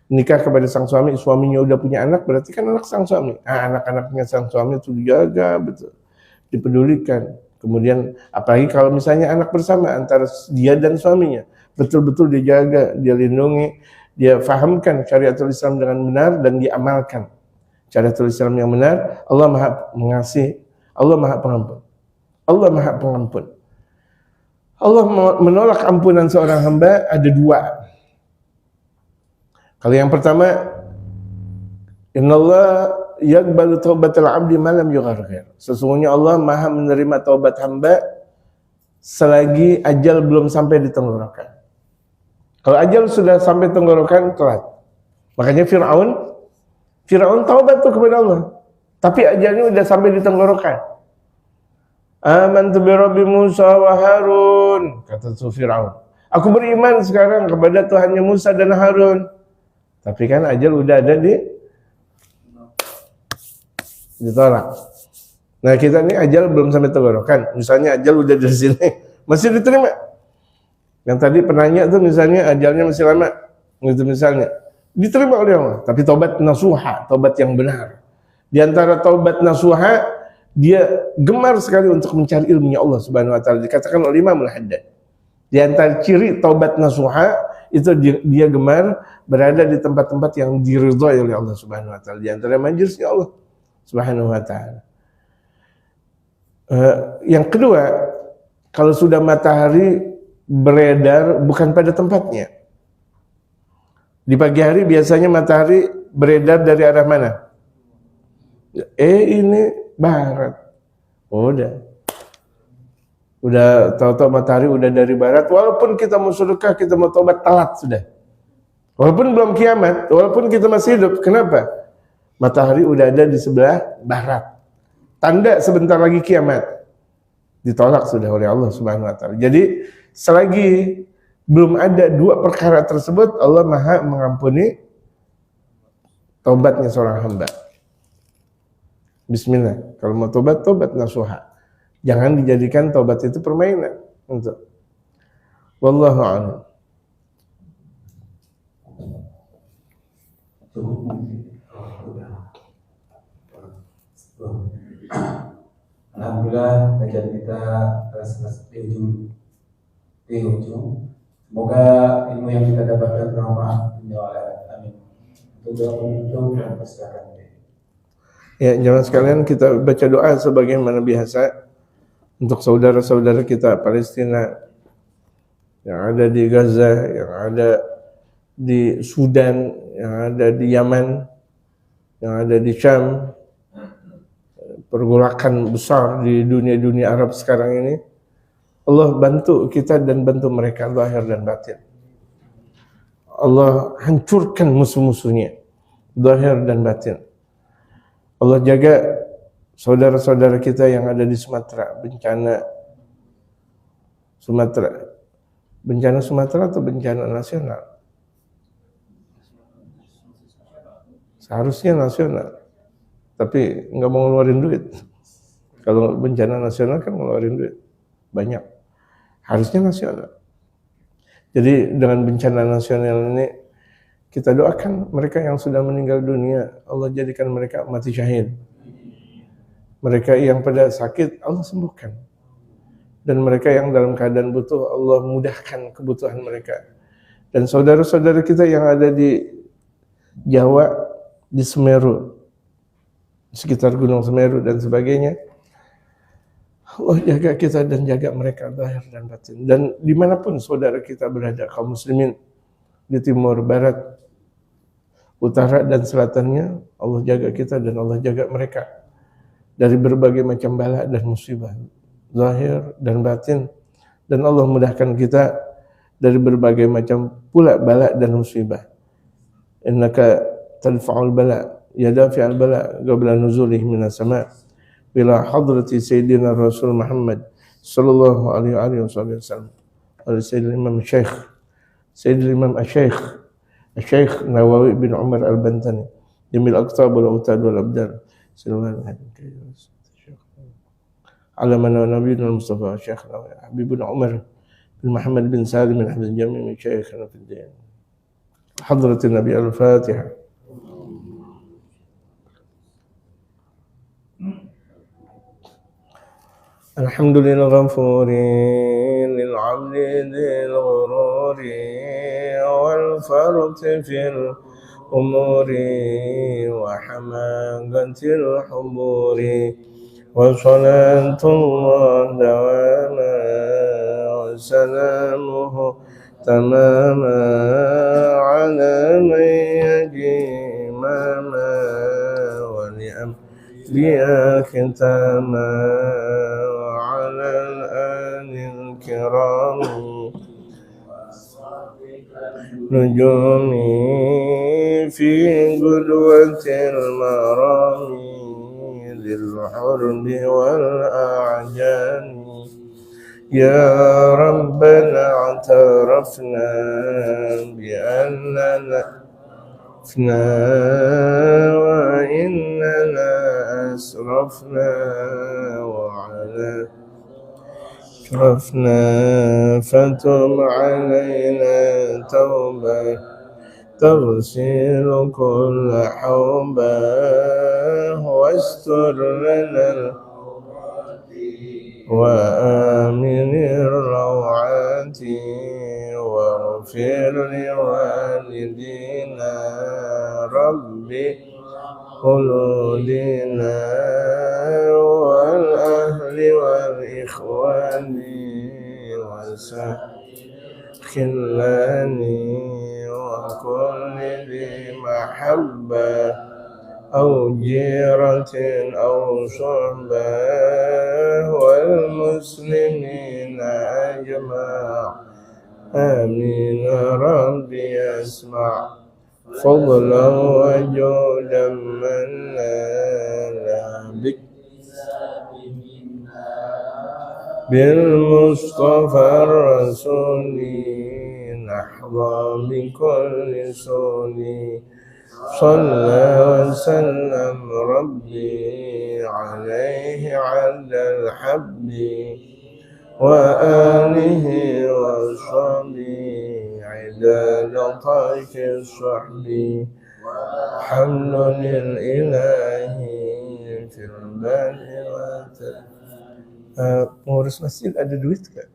B: nikah kepada sang suami, suaminya udah punya anak, berarti kan anak sang suami. Anak-anaknya sang suami itu dijaga betul, dipedulikan. Kemudian apalagi kalau misalnya anak bersama antara dia dan suaminya, betul-betul dijaga, dia lindungi, dia fahamkan syariatul Islam dengan benar dan diamalkan syariatul Islam yang benar. Allah Maha Pengasih, Allah Maha Pengampun. Allah Maha Pengampun. Allah menolak ampunan seorang hamba ada dua. Kalau yang pertama, Innallaha yaqbalu taubatal 'abdi ma lam yugharghir. Sesungguhnya Allah Maha menerima taubat hamba selagi ajal belum sampai di tenggorokan. Kalau ajal sudah sampai tenggorokan, telat. Makanya Firaun taubat tuh kepada Allah, tapi ajalnya udah sampai di tenggorokan. Amantu bi Rabbi Musa wa Harun, kata Firaun. Aku beriman sekarang kepada Tuhannya Musa dan Harun. Tapi kan ajal udah ada ditolak. Nah, kita ini ajal belum sampai tenggorokan. Misalnya ajal udah dari sini, masih diterima. Yang tadi penanya tuh misalnya ajalnya masih lama, gitu misalnya, diterima oleh Allah. Tapi taubat nasuha, taubat yang benar. Di antara taubat nasuha, dia gemar sekali untuk mencari ilmunya Allah Subhanahu wa taala. Dikatakan oleh Imam Al-Haddad, di antara ciri taubat nasuha itu dia gemar berada di tempat-tempat yang diridhai oleh Allah Subhanahu wa taala. Di antara majelisnya Allah Subhanahu wa taala. Yang kedua, kalau sudah matahari beredar bukan pada tempatnya. Di pagi hari biasanya matahari beredar dari arah mana? Ini barat. Udah tahu-tahu matahari udah dari barat. Walaupun kita mau sedekah, kita mau tobat, telat sudah. Walaupun belum kiamat, walaupun kita masih hidup. Kenapa? Matahari udah ada di sebelah barat. Tanda sebentar lagi kiamat. Ditolak sudah oleh Allah Subhanahu wa taala. Jadi selagi belum ada dua perkara tersebut, Allah Maha mengampuni taubatnya seorang hamba. Bismillah, kalau mau tobat, tobat nasuha. Jangan dijadikan taubat itu permainan. Untuk wallahu a'lam.
A: Alhamdulillah kajian kita di ujung. Semoga ilmu yang kita dapatkan bermanfaat. Amin. Untuk doa penutup dan persilakan.
B: Ya, jemaah sekalian, kita baca doa sebagaimana biasa untuk saudara-saudara kita Palestina yang ada di Gaza, yang ada di Sudan, yang ada di Yaman, yang ada di Syam, pergolakan besar di dunia Arab sekarang ini. Allah bantu kita dan bantu mereka zahir dan batin. Allah hancurkan musuh-musuhnya zahir dan batin. Allah jaga saudara-saudara kita yang ada di Sumatera, bencana Sumatera atau bencana nasional? Seharusnya nasional, tapi nggak mau ngeluarin duit. Kalau bencana nasional kan ngeluarin duit banyak, harusnya nasional. Jadi dengan bencana nasional ini kita doakan mereka yang sudah meninggal dunia, Allah jadikan mereka mati syahid. Mereka yang pada sakit, Allah sembuhkan. Dan mereka yang dalam keadaan butuh, Allah mudahkan kebutuhan mereka. Dan saudara-saudara kita yang ada di Jawa, di Semeru, sekitar Gunung Semeru dan sebagainya, Allah jaga kita dan jaga mereka zahir dan batin. Dan dimanapun saudara kita berada, kaum muslimin, di timur, barat, utara dan selatannya, Allah jaga kita dan Allah jaga mereka dari berbagai macam bala dan musibah zahir dan batin, dan Allah mudahkan kita dari berbagai macam pula bala dan musibah. Innaka tadfa'ul bala ya dafi'al bala qabla nuzulihi minas sama' bila hadrati sayyidina Rasul Muhammad sallallahu alaihi wasallam. Sayyidina Imam Syekh Sayyidina Imam Syekh Nawawi bin Umar Al-Bantani Jamil Aqtab wal Autad wal Abdal sallallahu alaihi wasallam. علمنا نبينا المصطفى شيخنا حبيبنا عمر بن محمد بن سالم بن حمد الجميع من شيخنا في الدين. حضرة النبي الفاتحة. الحمد للغفور للعبد ذي الغرور والفرط في الأمور وحماقة الحبور وصلاة الله دواما وسلامه تماما على من يجي إماما ولأنبياء ختاما وعلى الآل الكرام نجومي في قدوة المرام للحرب والأعجام. يا ربنا اعترفنا بأننا أسرفنا وإننا أسرفنا وعلى أشرفنا فتب علينا توبة تغسل كل حوبة واستر لنا وآمن الروعات واغفر لوالدينا رب خلودنا والأهل والإخوان وسخلاني وكل ذي محبة أو جيرة أو صحبة والمسلمين أجمع آمين ربي أسمع فضلا وجودا من لا بك بالمصطفى الرسول يحظى بكل سوني صلى وسلم ربي عليه عد الحب وآله وصحبه عداد طيش الصحب حمد للإله في البر pengurus masjid ada duit gak?